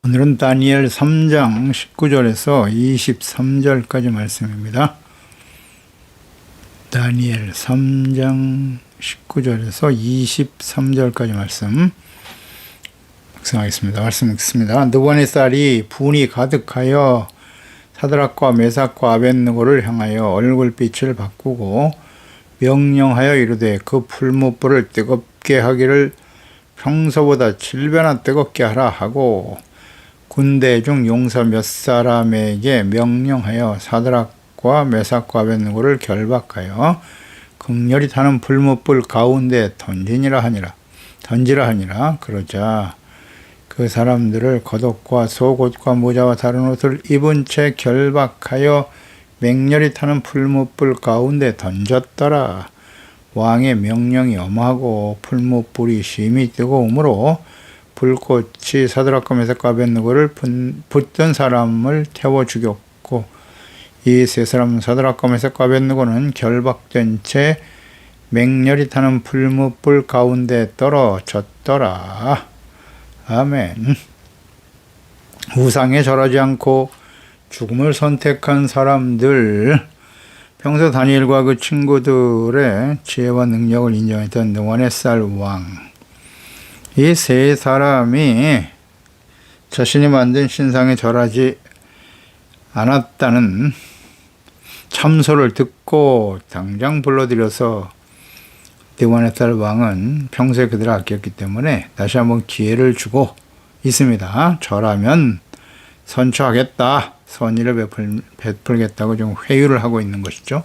오늘은 다니엘 3장 19절에서 23절까지 말씀입니다. 다니엘 3장 19절에서 23절까지 말씀 묵상하겠습니다. 말씀 읽습니다. 느부갓네살이 분이 가득하여 사드락과 메삭과 아벳느고를 향하여 얼굴빛을 바꾸고 명령하여 이르되 그 풀무불을 뜨겁게 하기를 평소보다 7배나 뜨겁게 하라 하고 군대 중 용사 몇 사람에게 명령하여 사드락과 메삭과 아벳느고를 결박하여 극렬히 타는 풀무불 가운데 던지라 하니라. 그러자 그 사람들을 겉옷과 속옷과 모자와 다른 옷을 입은 채 결박하여 맹렬히 타는 풀무불 가운데 던졌더라. 왕의 명령이 엄하고 풀무불이 심히 뜨거우므로 불꽃이 사드락과 메삭과 아벳느고를 붙든 사람을 태워 죽였고 이 세 사람 사드락과 메삭과 아벳느고는 결박된 채 맹렬히 타는 풀무불 가운데 떨어졌더라. 아멘. 우상에 절하지 않고 죽음을 선택한 사람들, 평소 다니엘과 그 친구들의 지혜와 능력을 인정했던 느부갓네살 왕, 이 세 사람이 자신이 만든 신상에 절하지 않았다는 참소를 듣고 당장 불러들여서 느부갓네살 왕은 평소에 그들을 아꼈기 때문에 다시 한번 기회를 주고 있습니다. 절하면 선처하겠다, 선의를 베풀겠다고 좀 회유를 하고 있는 것이죠.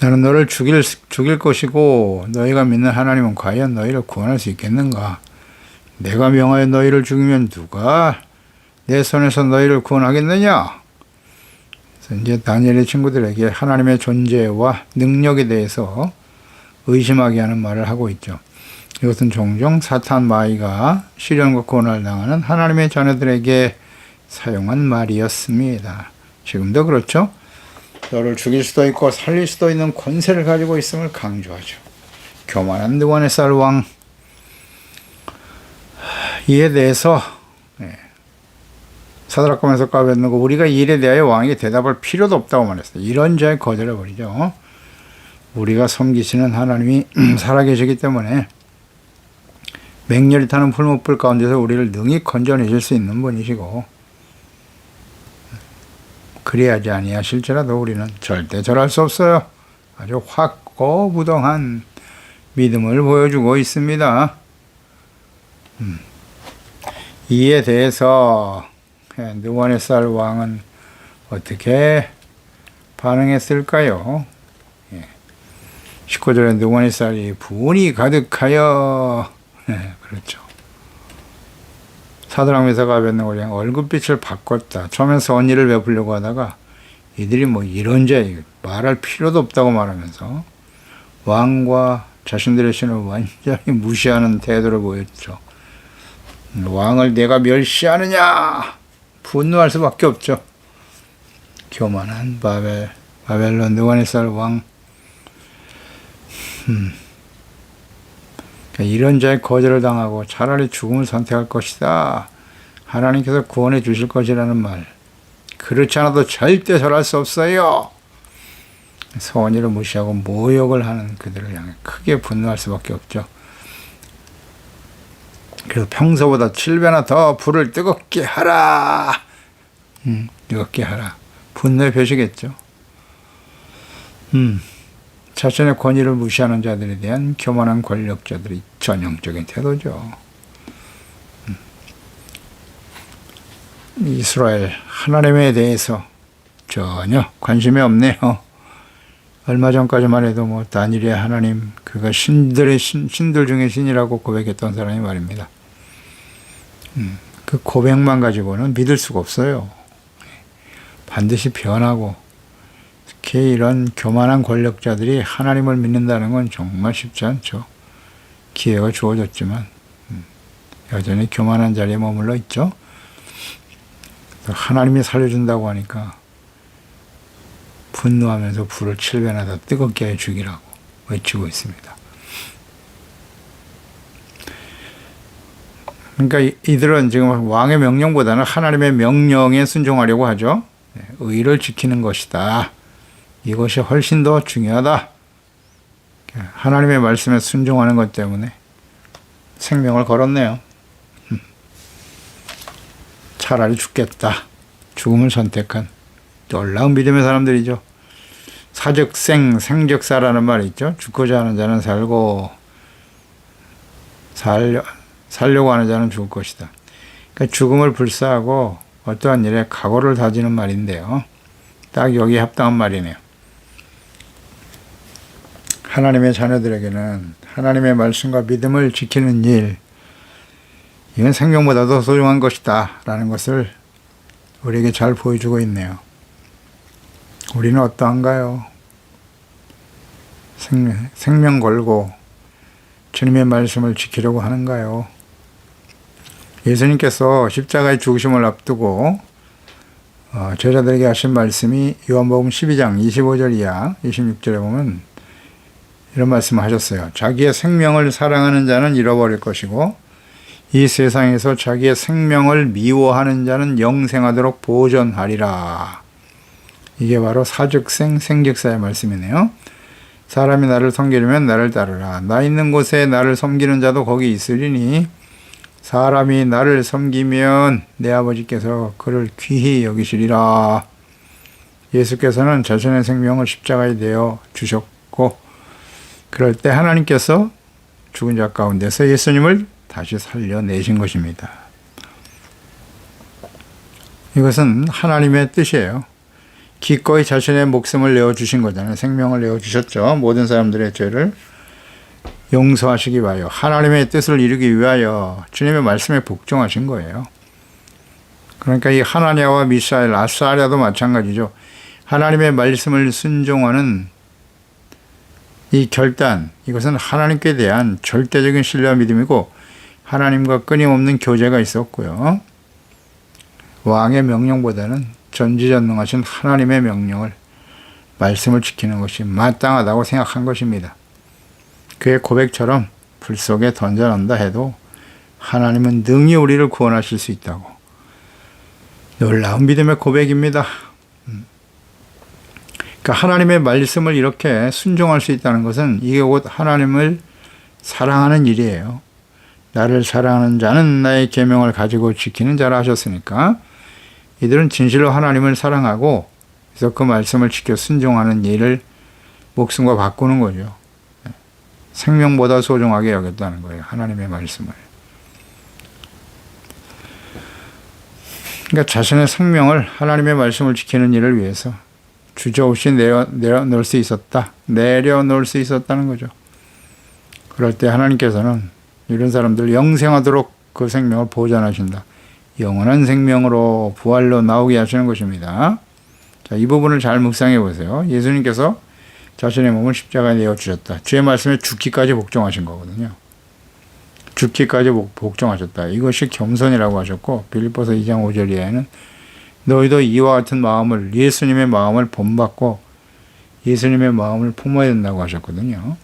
나는 너를 죽일 것이고 너희가 믿는 하나님은 과연 너희를 구원할 수 있겠는가? 내가 명하여 너희를 죽이면 누가 내 손에서 너희를 구원하겠느냐? 그래서 이제 다니엘의 친구들에게 하나님의 존재와 능력에 대해서 의심하게 하는 말을 하고 있죠. 이것은 종종 사탄 마귀가 시련과 고난을 당하는 하나님의 자녀들에게 사용한 말이었습니다. 지금도 그렇죠. 너를 죽일 수도 있고 살릴 수도 있는 권세를 가지고 있음을 강조하죠. 교만한 느부갓네살 왕, 이에 대해서 사드락과 메삭과 아벳느고 우리가 이 일에 대하여 왕에게 대답할 필요도 없다고 말했어요. 이런 자의 거절해 버리죠. 우리가 섬기시는 하나님이 살아계시기 때문에 맹렬히 타는 풀무불 가운데서 우리를 능히 건져내실 수 있는 분이시고 그리하지 아니하실지라도 우리는 절대 절할 수 없어요. 아주 확고부동한 믿음을 보여주고 있습니다. 이에 대해서 느부갓네살 왕은 어떻게 반응했을까요? 19절에 느부갓네살이 분이 가득하여 그렇죠. 사드락 메삭 아벳느고를 향해 얼굴빛을 바꿨다. 처음엔 선의를 베풀려고 하다가 이들이 뭐 이런 제 말할 필요도 없다고 말하면서 왕과 자신들의 신을 완전히 무시하는 태도를 보였죠. 왕을 내가 멸시하느냐? 분노할 수밖에 없죠. 교만한 바벨론 느부갓네살 왕. 이런 자의 거절을 당하고 차라리 죽음을 선택할 것이다. 하나님께서 구원해 주실 것이라는 말. 그렇지 않아도 절대 절할 수 없어요. 선의를 무시하고 모욕을 하는 그들을 향해 크게 분노할 수밖에 없죠. 그래서 평소보다 7배나 더 불을 뜨겁게 하라. 뜨겁게 하라. 분노의 표시겠죠. 자신의 권위를 무시하는 자들에 대한 교만한 권력자들의 전형적인 태도죠. 이스라엘 하나님에 대해서 전혀 관심이 없네요. 얼마 전까지만 해도 뭐 다니엘의 하나님, 그가 신들 중에 신이라고 고백했던 사람이 말입니다. 그 고백만 가지고는 믿을 수가 없어요. 반드시 변하고, 특히 이런 교만한 권력자들이 하나님을 믿는다는 건 정말 쉽지 않죠. 기회가 주어졌지만 여전히 교만한 자리에 머물러 있죠. 하나님이 살려준다고 하니까 분노하면서 불을 7배나 더 뜨겁게 해 죽이라고 외치고 있습니다. 그러니까 이들은 지금 왕의 명령보다는 하나님의 명령에 순종하려고 하죠. 의를 지키는 것이다. 이것이 훨씬 더 중요하다. 하나님의 말씀에 순종하는 것 때문에 생명을 걸었네요. 차라리 죽겠다. 죽음을 선택한 놀라운 믿음의 사람들이죠. 사즉생, 생즉사라는 말이 있죠. 죽고자 하는 자는 살고 살려고 하는 자는 죽을 것이다. 그러니까 죽음을 불사하고 어떠한 일에 각오를 다지는 말인데요. 딱 여기에 합당한 말이네요. 하나님의 자녀들에게는 하나님의 말씀과 믿음을 지키는 일, 이건 생명보다도 소중한 것이다 라는 것을 우리에게 잘 보여주고 있네요. 우리는 어떠한가요? 생명 걸고 주님의 말씀을 지키려고 하는가요? 예수님께서 십자가의 죽으심을 앞두고 제자들에게 하신 말씀이 요한복음 12장 25절 이하 26절에 보면 이런 말씀을 하셨어요. 자기의 생명을 사랑하는 자는 잃어버릴 것이고 이 세상에서 자기의 생명을 미워하는 자는 영생하도록 보존하리라. 이게 바로 사즉생, 생즉사의 말씀이네요. 사람이 나를 섬기려면 나를 따르라. 나 있는 곳에 나를 섬기는 자도 거기 있으리니 사람이 나를 섬기면 내 아버지께서 그를 귀히 여기시리라. 예수께서는 자신의 생명을 십자가에 내어 주셨고 그럴 때 하나님께서 죽은 자 가운데서 예수님을 다시 살려내신 것입니다. 이것은 하나님의 뜻이에요. 기꺼이 자신의 목숨을 내어주신 거잖아요. 생명을 내어주셨죠. 모든 사람들의 죄를 용서하시기 위하여 하나님의 뜻을 이루기 위하여 주님의 말씀에 복종하신 거예요. 그러니까 이 하나냐와 미사엘, 아사랴도 마찬가지죠. 하나님의 말씀을 순종하는 이 결단, 이것은 하나님께 대한 절대적인 신뢰와 믿음이고 하나님과 끊임없는 교제가 있었고요. 왕의 명령보다는 전지전능하신 하나님의 명령을, 말씀을 지키는 것이 마땅하다고 생각한 것입니다. 그의 고백처럼 불 속에 던져놓는다 해도 하나님은 능히 우리를 구원하실 수 있다고. 놀라운 믿음의 고백입니다. 그러니까 하나님의 말씀을 이렇게 순종할 수 있다는 것은 이게 곧 하나님을 사랑하는 일이에요. 나를 사랑하는 자는 나의 계명을 가지고 지키는 자라 하셨으니까 이들은 진실로 하나님을 사랑하고 그래서 그 말씀을 지켜 순종하는 일을 목숨과 바꾸는 거죠. 생명보다 소중하게 여겼다는 거예요. 하나님의 말씀을. 그러니까 자신의 생명을 하나님의 말씀을 지키는 일을 위해서 주저없이 내려놓을 수 있었다. 내려놓을 수 있었다는 거죠. 그럴 때 하나님께서는 이런 사람들 영생하도록 그 생명을 보존하신다. 영원한 생명으로 부활로 나오게 하시는 것입니다. 자, 이 부분을 잘 묵상해 보세요. 예수님께서 자신의 몸을 십자가에 내어주셨다. 주의 말씀에 죽기까지 복종하신 거거든요. 죽기까지 복종하셨다. 이것이 겸손이라고 하셨고 빌립보서 2장 5절 이하에는 너희도 이와 같은 마음을, 예수님의 마음을 본받고 예수님의 마음을 품어야 된다고 하셨거든요.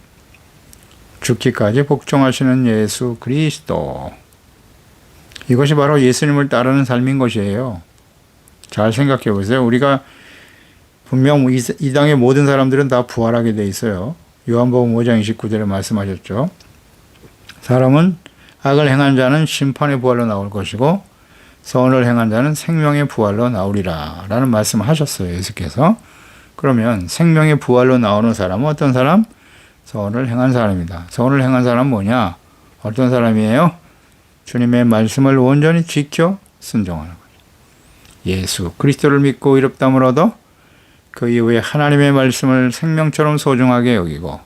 죽기까지 복종하시는 예수 그리스도. 이것이 바로 예수님을 따르는 삶인 것이에요. 잘 생각해 보세요. 우리가 분명 이 땅의 모든 사람들은 다 부활하게 돼 있어요. 요한복음 5장 29절에 말씀하셨죠. 사람은 악을 행한 자는 심판의 부활로 나올 것이고 선을 행한 자는 생명의 부활로 나오리라 라는 말씀을 하셨어요. 예수께서. 그러면 생명의 부활로 나오는 사람은 어떤 사람? 선을 행한 사람입니다. 선을 행한 사람은 뭐냐? 어떤 사람이에요? 주님의 말씀을 온전히 지켜 순종하는 거죠. 예수 그리스도를 믿고 의롭다함을 얻어 그 이후에 하나님의 말씀을 생명처럼 소중하게 여기고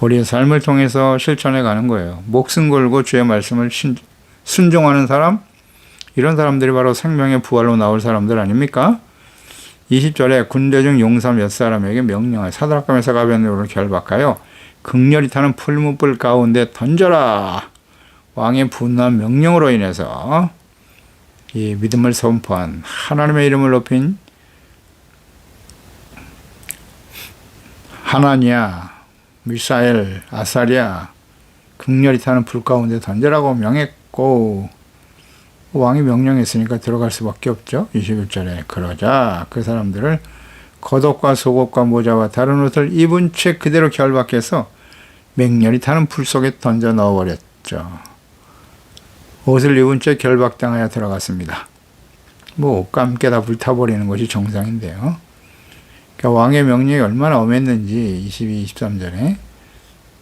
우리의 삶을 통해서 실천해 가는 거예요. 목숨 걸고 주의 말씀을 순종하는 사람, 이런 사람들이 바로 생명의 부활로 나올 사람들 아닙니까? 20절에 군대 중 용사 몇 사람에게 명령하여 사드락과 메삭과 아벤느고를 결박하여 극렬히 타는 풀무불 가운데 던져라. 왕의 분노한 명령으로 인해서 이 믿음을 선포한 하나님의 이름을 높인 하나냐, 미사엘, 아사랴, 극렬히 타는 불 가운데 던져라고 명했고 왕이 명령했으니까 들어갈 수밖에 없죠. 21절에 그러자 그 사람들을 겉옷과 속옷과 모자와 다른 옷을 입은 채 그대로 결박해서 맹렬히 타는 불 속에 던져 넣어버렸죠. 옷을 입은 채 결박당하여 들어갔습니다. 뭐 옷감 깨다 불타버리는 것이 정상인데요. 그러니까 왕의 명령이 얼마나 엄했는지 22, 23절에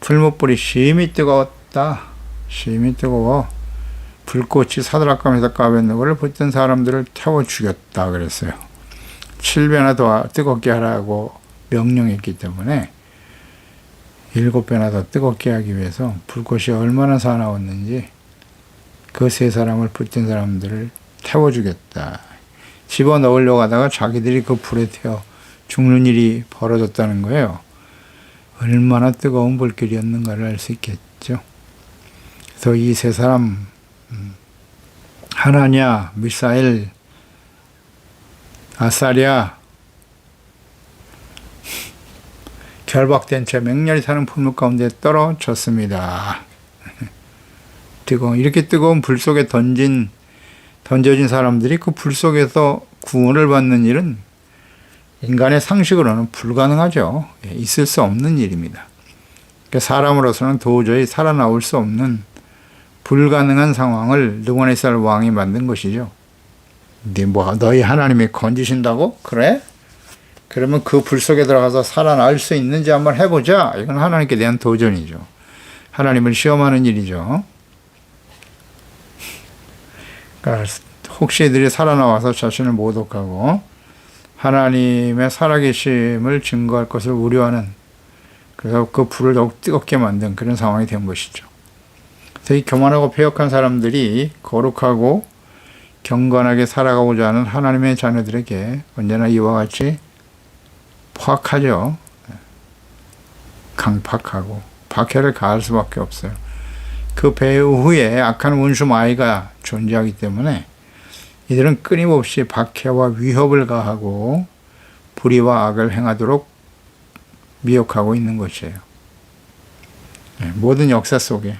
풀무불이 심히 뜨거웠다. 심히 뜨거워 불꽃이 사드락과 메삭과 아벳느고를 붙든 사람들을 태워 죽였다 그랬어요. 7배나 더 뜨겁게 하라고 명령했기 때문에 7배나 더 뜨겁게 하기 위해서 불꽃이 얼마나 사나웠는지 그 세 사람을 붙든 사람들을 태워 죽였다. 집어넣으려고 하다가 자기들이 그 불에 태워 죽는 일이 벌어졌다는 거예요. 얼마나 뜨거운 불길이었는가를 알 수 있겠죠. 그래서 이 세 사람 하나냐, 미사엘, 아사랴 결박된 채 맹렬히 타는 풀물 가운데 떨어졌습니다. 이렇게 뜨거운 불 속에 던져진 사람들이 그 불 속에서 구원을 받는 일은 인간의 상식으로는 불가능하죠. 있을 수 없는 일입니다. 그러니까 사람으로서는 도저히 살아나올 수 없는 불가능한 상황을 느부갓네살 왕이 만든 것이죠. 근데 너희 하나님이 건지신다고? 그래? 그러면 그 불 속에 들어가서 살아날 수 있는지 한번 해보자. 이건 하나님께 대한 도전이죠. 하나님을 시험하는 일이죠. 그러니까 혹시 이들이 살아나와서 자신을 모독하고 하나님의 살아계심을 증거할 것을 우려하는, 그래서 그 불을 더욱 뜨겁게 만든 그런 상황이 된 것이죠. 그래서 이 교만하고 패역한 사람들이 거룩하고 경건하게 살아가고자 하는 하나님의 자녀들에게 언제나 이와 같이 포악하죠. 강팍하고 박해를 가할 수밖에 없어요. 그 배후에 악한 원수 마귀가 존재하기 때문에 이들은 끊임없이 박해와 위협을 가하고 불의와 악을 행하도록 미혹하고 있는 것이에요. 모든 역사 속에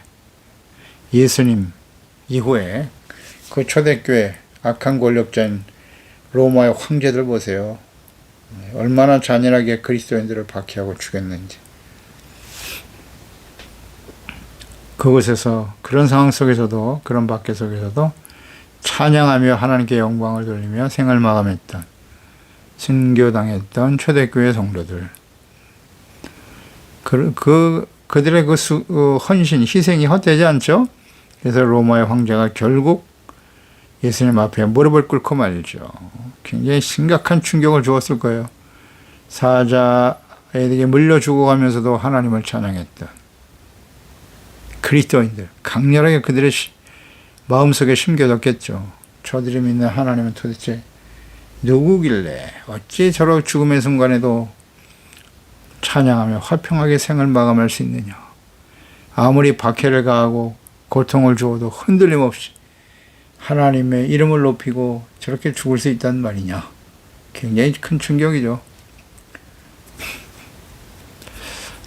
예수님 이후에 그 초대교회 악한 권력자인 로마의 황제들 보세요. 얼마나 잔인하게 그리스도인들을 박해하고 죽였는지. 그곳에서 그런 상황 속에서도, 그런 박해 속에서도 찬양하며 하나님께 영광을 돌리며 생을 마감했던, 순교당했던 초대교회 성도들, 그들의 그 헌신, 희생이 헛되지 않죠? 그래서 로마의 황제가 결국 예수님 앞에 무릎을 꿇고 말이죠. 굉장히 심각한 충격을 주었을 거예요. 사자에게 물려 죽어가면서도 하나님을 찬양했던 그리스도인들, 강렬하게 그들의 마음속에 심겨졌겠죠. 저들이 믿는 하나님은 도대체 누구길래 어찌 저런 죽음의 순간에도 찬양하며 화평하게 생을 마감할 수 있느냐. 아무리 박해를 가하고 고통을 주어도 흔들림 없이 하나님의 이름을 높이고 저렇게 죽을 수 있단 말이냐. 굉장히 큰 충격이죠.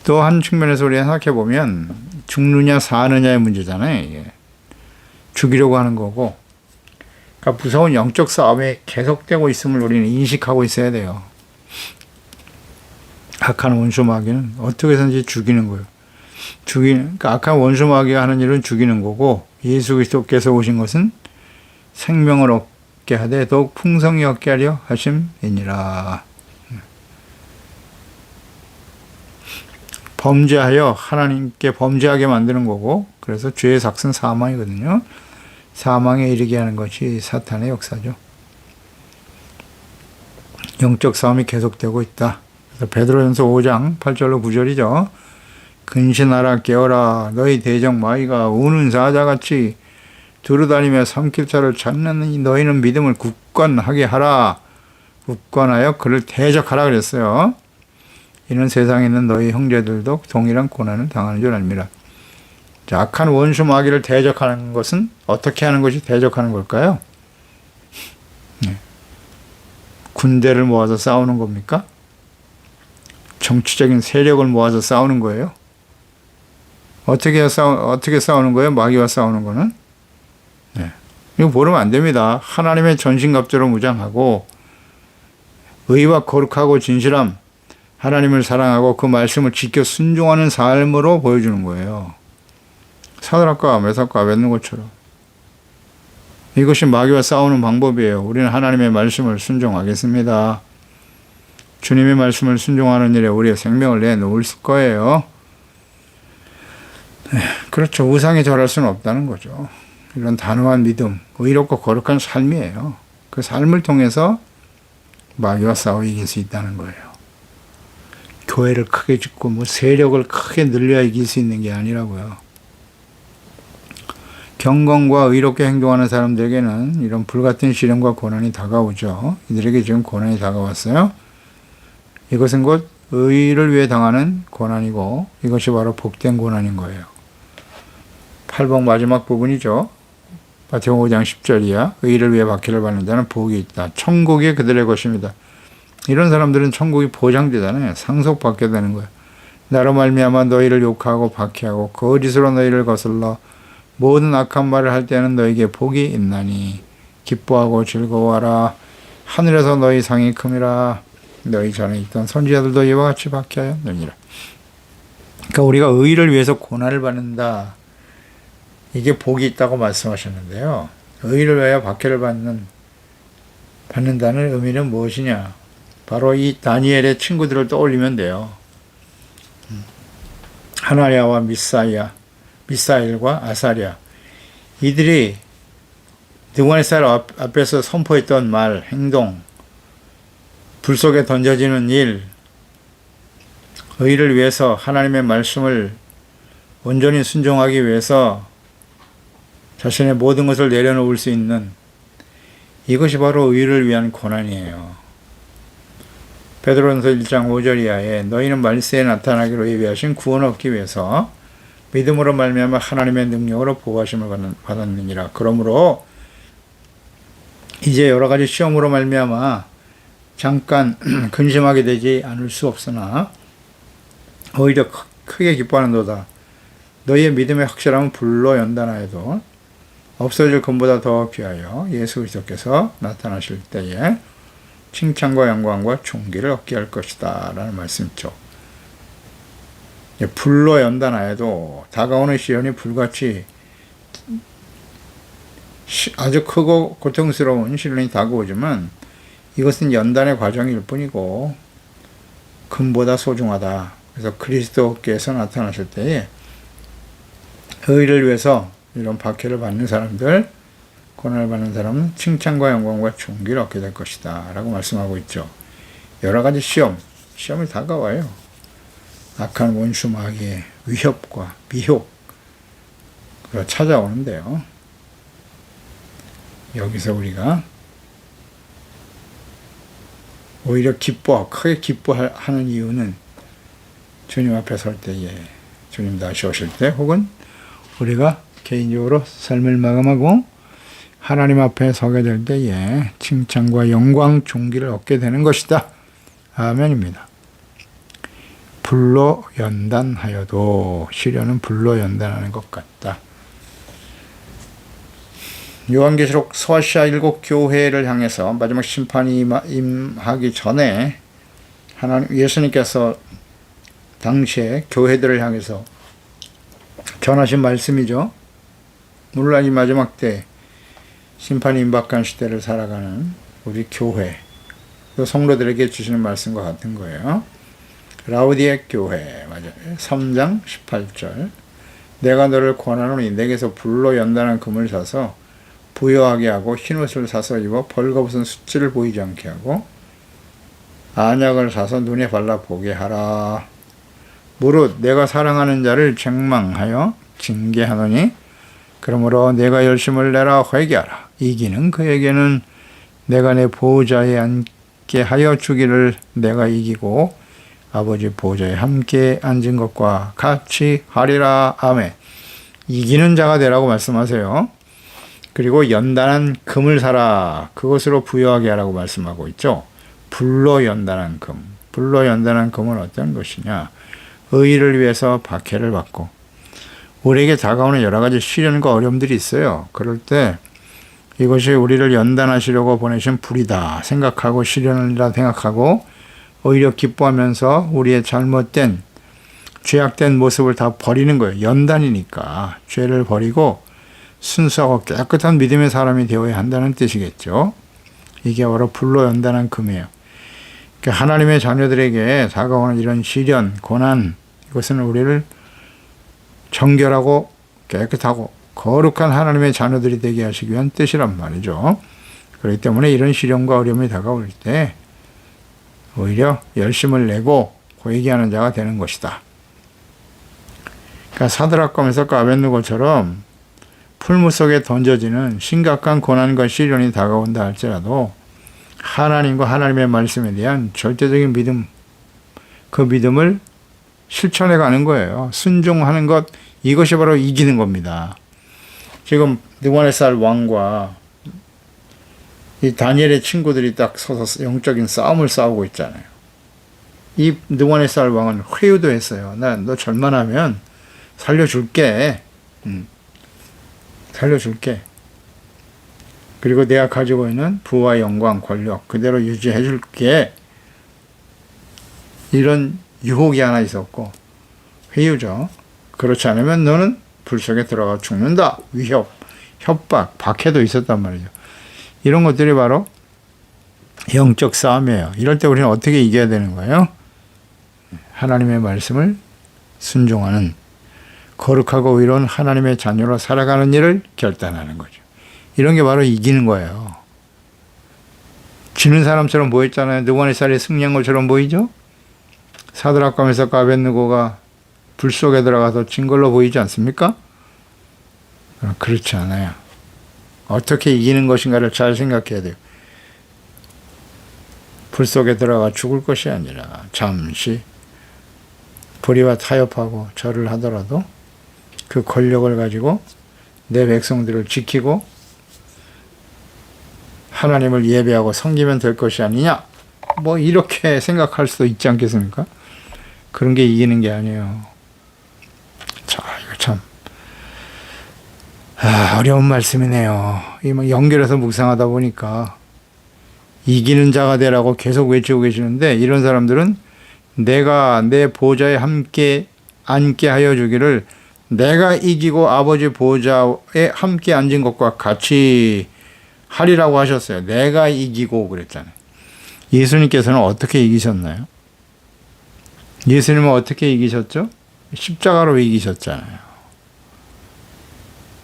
또 한 측면에서 우리가 생각해 보면 죽느냐 사느냐의 문제잖아요. 이게. 죽이려고 하는 거고, 그러니까 무서운 영적 싸움이 계속되고 있음을 우리는 인식하고 있어야 돼요. 악한 원수 마귀는 어떻게 해서든지 죽이는 거예요. 그러니까 악한 원수 마귀가 하는 일은 죽이는 거고, 예수 그리스도께서 오신 것은 생명을 얻게 하되 더욱 풍성히 얻게 하려 하심이니라. 범죄하여 하나님께 범죄하게 만드는 거고, 그래서 죄의 삭은 사망이거든요. 사망에 이르게 하는 것이 사탄의 역사죠. 영적 싸움이 계속되고 있다. 그래서 베드로전서 5장 8절로 9절이죠. 근신하라 깨어라 너희 대적 마귀가 우는 사자같이 두루다니며 삼킬 자를 찾느니 너희는 믿음을 굳건하게 하라. 굳건하여 그를 대적하라 그랬어요. 이는 세상에 있는 너희 형제들도 동일한 고난을 당하는 줄 압니다. 자, 악한 원수 마귀를 대적하는 것은 어떻게 하는 것이 대적하는 걸까요? 군대를 모아서 싸우는 겁니까? 정치적인 세력을 모아서 싸우는 거예요? 어떻게 싸우는 거예요? 마귀와 싸우는 거는? 네. 이거 모르면 안 됩니다. 하나님의 전신갑주로 무장하고 의와 거룩하고 진실함, 하나님을 사랑하고 그 말씀을 지켜 순종하는 삶으로 보여주는 거예요. 사드락과 메삭과 아벳느고처럼. 이것이 마귀와 싸우는 방법이에요. 우리는 하나님의 말씀을 순종하겠습니다. 주님의 말씀을 순종하는 일에 우리의 생명을 내놓을 거예요. 네, 그렇죠. 우상에 절할 수는 없다는 거죠. 이런 단호한 믿음, 의롭고 거룩한 삶이에요. 그 삶을 통해서 마귀와 싸워 이길 수 있다는 거예요. 교회를 크게 짓고 세력을 크게 늘려야 이길 수 있는 게 아니라고요. 경건과 의롭게 행동하는 사람들에게는 이런 불같은 시련과 고난이 다가오죠. 이들에게 지금 고난이 다가왔어요. 이것은 곧 의를 위해 당하는 고난이고 이것이 바로 복된 고난인 거예요. 8번 마지막 부분이죠. 마태복음 5장 10절이야. 의를 위해 박해를 받는 자는 복이 있다. 천국이 그들의 것입니다. 이런 사람들은 천국이 보장되잖아요. 상속받게 되는 거예요. 나로 말미암아 너희를 욕하고 박해하고 거짓으로 너희를 거슬러 모든 악한 말을 할 때는 너희에게 복이 있나니 기뻐하고 즐거워하라. 하늘에서 너희 상이 큼이라. 너희 전에 있던 선지자들도 이와 같이 박해하였느니라. 그러니까 우리가 의를 위해서 고난을 받는다. 이게 복이 있다고 말씀하셨는데요. 의를 위하여 박해를 받는다는 의미는 무엇이냐? 바로 이 다니엘의 친구들을 떠올리면 돼요. 하나야와 미사일과 아사랴. 이들이 느부갓네살 앞에서 선포했던 말, 행동, 불 속에 던져지는 일, 의를 위해서 하나님의 말씀을 온전히 순종하기 위해서 자신의 모든 것을 내려놓을 수 있는 이것이 바로 의를 위한 고난이에요. 베드로전서 1장 5절 이하에 너희는 말세에 나타나기로 예비하신 구원을 얻기 위해서 믿음으로 말미암아 하나님의 능력으로 보호하심을 받았느니라. 그러므로 이제 여러 가지 시험으로 말미암아 잠깐 근심하게 되지 않을 수 없으나 오히려 크게 기뻐하는도다. 너희의 믿음의 확실함은 불로 연단하여도 없어질 금보다 더 귀하여 예수 그리스도께서 나타나실 때에 칭찬과 영광과 존귀를 얻게 할 것이다 라는 말씀이죠. 불로 연단하여도 다가오는 시련이 불같이 아주 크고 고통스러운 시련이 다가오지만 이것은 연단의 과정일 뿐이고 금보다 소중하다. 그래서 그리스도께서 나타나실 때에 의를 위해서 이런 박해를 받는 사람들, 고난을 받는 사람은 칭찬과 영광과 존귀를 얻게 될 것이다 라고 말씀하고 있죠. 여러 가지 시험이 다가와요. 악한 원수 마귀의 위협과 미혹 찾아오는데요. 여기서 우리가 오히려 크게 기뻐하는 이유는 주님 앞에 설 때에, 주님 다시 오실 때, 혹은 우리가 개인적으로 삶을 마감하고 하나님 앞에 서게 될 때에 칭찬과 영광, 존귀를 얻게 되는 것이다. 아멘입니다. 불로 연단하여도 시련은 불로 연단하는 것 같다. 요한계시록 서아시아 7 교회를 향해서 마지막 심판이 임하기 전에 예수님께서 당시에 교회들을 향해서 전하신 말씀이죠. 물론 이 마지막 때 심판이 임박한 시대를 살아가는 우리 교회, 또 성도들에게 주시는 말씀과 같은 거예요. 라우디에 교회, 맞아요. 3장 18절. 내가 너를 권하노니 내게서 불로 연단한 금을 사서 부여하게 하고 흰옷을 사서 입어 벌거벗은 수치를 보이지 않게 하고 안약을 사서 눈에 발라 보게 하라. 무릇 내가 사랑하는 자를 책망하여 징계하노니 그러므로 내가 열심을 내라 회개하라. 이기는 그에게는 내가 내 보호자에 앉게 하여 주기를 내가 이기고 아버지 보호자에 함께 앉은 것과 같이 하리라. 아멘. 이기는 자가 되라고 말씀하세요. 그리고 연단한 금을 사라. 그것으로 부여하게 하라고 말씀하고 있죠. 불로 연단한 금. 불로 연단한 금은 어떤 것이냐. 의를 위해서 박해를 받고 우리에게 다가오는 여러 가지 시련과 어려움들이 있어요. 그럴 때 이것이 우리를 연단하시려고 보내신 불이다 생각하고 시련이라 생각하고 오히려 기뻐하면서 우리의 잘못된 죄악된 모습을 다 버리는 거예요. 연단이니까 죄를 버리고 순수하고 깨끗한 믿음의 사람이 되어야 한다는 뜻이겠죠. 이게 바로 불로 연단한 금이에요. 그러니까 하나님의 자녀들에게 다가오는 이런 시련, 고난, 이것은 우리를 정결하고 깨끗하고 거룩한 하나님의 자녀들이 되게 하시기 위한 뜻이란 말이죠. 그렇기 때문에 이런 시련과 어려움이 다가올 때 오히려 열심을 내고 회개하는 자가 되는 것이다. 그러니까 사드락과 메삭과 아벳느고처럼 풀무 속에 던져지는 심각한 고난과 시련이 다가온다 할지라도 하나님과 하나님의 말씀에 대한 절대적인 믿음, 그 믿음을 실천해 가는 거예요. 순종하는 것, 이것이 바로 이기는 겁니다. 지금 느부갓네살 왕과 이 다니엘의 친구들이 딱 서서 영적인 싸움을 싸우고 있잖아요. 이 느부갓네살 왕은 회유도 했어요. 너 절만하면 살려줄게. 살려줄게. 그리고 내가 가지고 있는 부와 영광, 권력 그대로 유지해 줄게. 이런 유혹이 하나 있었고 회유죠. 그렇지 않으면 너는 불 속에 들어가 죽는다. 위협, 협박, 박해도 있었단 말이죠. 이런 것들이 바로 영적 싸움이에요. 이럴 때 우리는 어떻게 이겨야 되는 거예요? 하나님의 말씀을 순종하는 거룩하고 의로운 하나님의 자녀로 살아가는 일을 결단하는 거죠. 이런 게 바로 이기는 거예요. 지는 사람처럼 보였잖아요. 느부갓네살이 승리한 것처럼 보이죠? 사드락과 메삭과 아벳느고가 불 속에 들어가서 진 걸로 보이지 않습니까? 그렇지 않아요. 어떻게 이기는 것인가를 잘 생각해야 돼요. 불 속에 들어가 죽을 것이 아니라 잠시 불의와 타협하고 절을 하더라도 그 권력을 가지고 내 백성들을 지키고 하나님을 예배하고 섬기면 될 것이 아니냐? 뭐 이렇게 생각할 수도 있지 않겠습니까? 그런 게 이기는 게 아니에요. 자, 이거 참 어려운 말씀이네요. 연결해서 묵상하다 보니까 이기는 자가 되라고 계속 외치고 계시는데 이런 사람들은 내가 내 보좌에 함께 앉게 하여 주기를 내가 이기고 아버지 보좌에 함께 앉은 것과 같이 하리라고 하셨어요. 내가 이기고 그랬잖아요. 예수님께서는 어떻게 이기셨나요? 예수님은 어떻게 이기셨죠? 십자가로 이기셨잖아요.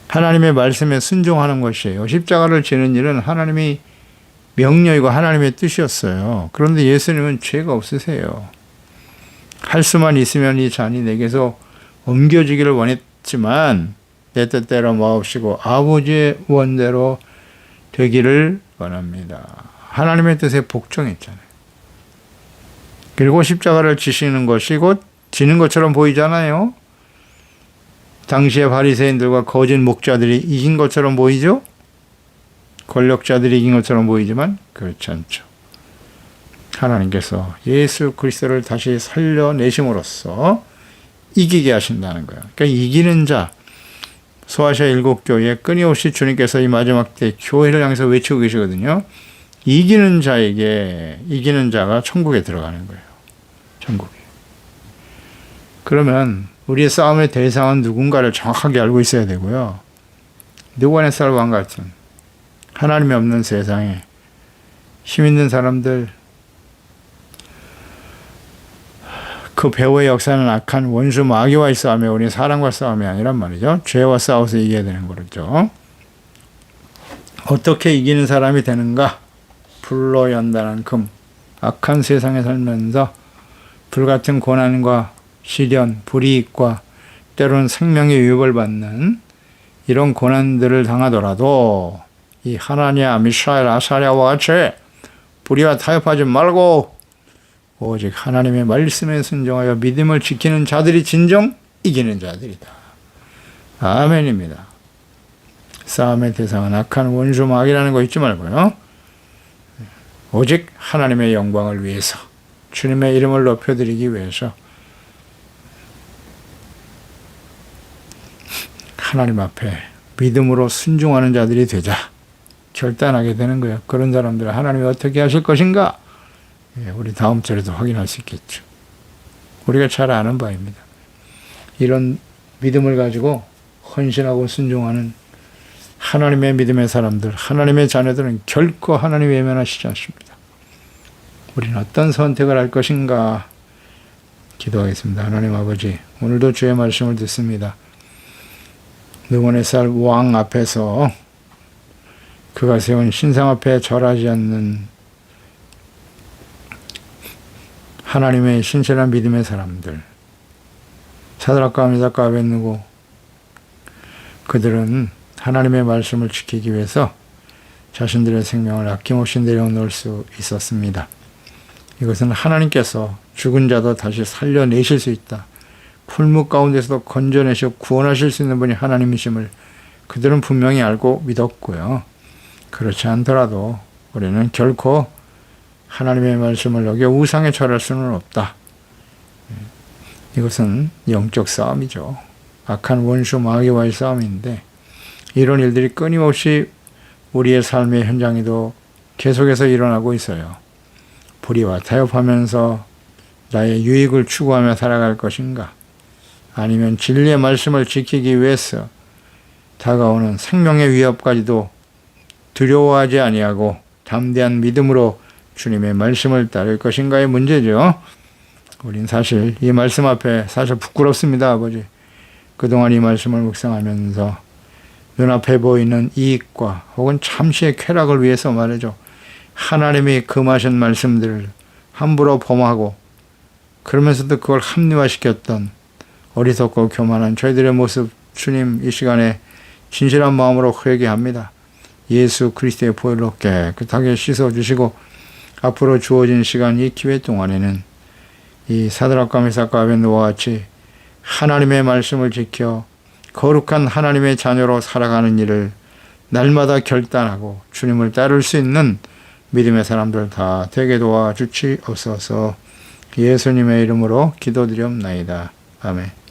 하나님의 말씀에 순종하는 것이에요. 십자가를 지는 일은 하나님이 명령이고 하나님의 뜻이었어요. 그런데 예수님은 죄가 없으세요. 할 수만 있으면 이 잔이 내게서 옮겨지기를 원했지만 내 뜻대로 마옵시고 아버지의 원대로 되기를 원합니다. 하나님의 뜻에 복종했잖아요. 그리고 십자가를 지시는 것이 곧 지는 것처럼 보이잖아요. 당시의 바리새인들과 거짓 목자들이 이긴 것처럼 보이죠? 권력자들이 이긴 것처럼 보이지만 그렇지 않죠. 하나님께서 예수 그리스도를 다시 살려내심으로써 이기게 하신다는 거예요. 그러니까 이기는 자, 소아시아 7교회 끊임없이 주님께서 이 마지막 때 교회를 향해서 외치고 계시거든요. 이기는 자에게, 이기는 자가 천국에 들어가는 거예요. 천국에. 그러면 우리의 싸움의 대상은 누군가를 정확하게 알고 있어야 되고요. 느부갓네살 왕 같은 하나님이 없는 세상에 힘 있는 사람들, 그 배후의 역사는 악한 원수 마귀와의 싸움이 우리 사람과 싸움이 아니란 말이죠. 죄와 싸워서 이겨야 되는 거죠. 어떻게 이기는 사람이 되는가? 불로 연단한 금. 악한 세상에 살면서 불같은 고난과 시련, 불이익과 때로는 생명의 위협을 받는 이런 고난들을 당하더라도 이 하나냐, 미샤엘, 아사랴와 같이 불의와 타협하지 말고 오직 하나님의 말씀에 순종하여 믿음을 지키는 자들이 진정 이기는 자들이다. 아멘입니다. 싸움의 대상은 악한 원수 마귀라는 거 잊지 말고요. 오직 하나님의 영광을 위해서 주님의 이름을 높여드리기 위해서 하나님 앞에 믿음으로 순종하는 자들이 되자 결단하게 되는 거예요. 그런 사람들은 하나님이 어떻게 하실 것인가? 우리 다음 절에도 확인할 수 있겠죠. 우리가 잘 아는 바입니다. 이런 믿음을 가지고 헌신하고 순종하는 하나님의 믿음의 사람들, 하나님의 자녀들은 결코 하나님 외면하시지 않습니다. 우리는 어떤 선택을 할 것인가 기도하겠습니다. 하나님 아버지, 오늘도 주의 말씀을 듣습니다. 느부갓네살 왕 앞에서 그가 세운 신상 앞에 절하지 않는 하나님의 신실한 믿음의 사람들, 사드락과 미삭과 아벳느고, 그들은 하나님의 말씀을 지키기 위해서 자신들의 생명을 아낌없이 내려놓을 수 있었습니다. 이것은 하나님께서 죽은 자도 다시 살려내실 수 있다. 풀무 가운데서도 건져내시고 구원하실 수 있는 분이 하나님이심을 그들은 분명히 알고 믿었고요. 그렇지 않더라도 우리는 결코 하나님의 말씀을 어겨 우상에 절할 수는 없다. 이것은 영적 싸움이죠. 악한 원수 마귀와의 싸움인데 이런 일들이 끊임없이 우리의 삶의 현장에도 계속해서 일어나고 있어요. 불의와 타협하면서 나의 유익을 추구하며 살아갈 것인가? 아니면 진리의 말씀을 지키기 위해서 다가오는 생명의 위협까지도 두려워하지 아니하고 담대한 믿음으로 주님의 말씀을 따를 것인가의 문제죠. 우린 사실 이 말씀 앞에 사실 부끄럽습니다, 아버지. 그동안 이 말씀을 묵상하면서 눈앞에 보이는 이익과 혹은 잠시의 쾌락을 위해서 말이죠. 하나님이 금하신 말씀들을 함부로 범하고 그러면서도 그걸 합리화시켰던 어리석고 교만한 저희들의 모습, 주님 이 시간에 진실한 마음으로 회개합니다. 예수 그리스도의 보혈로 깨끗하게 씻어주시고 앞으로 주어진 시간 이 기회 동안에는 이 사드락과 미삭과 아벳느고와 같이 하나님의 말씀을 지켜 거룩한 하나님의 자녀로 살아가는 일을 날마다 결단하고 주님을 따를 수 있는 믿음의 사람들 다 되게 도와주시옵소서. 예수님의 이름으로 기도드리옵나이다. 아멘.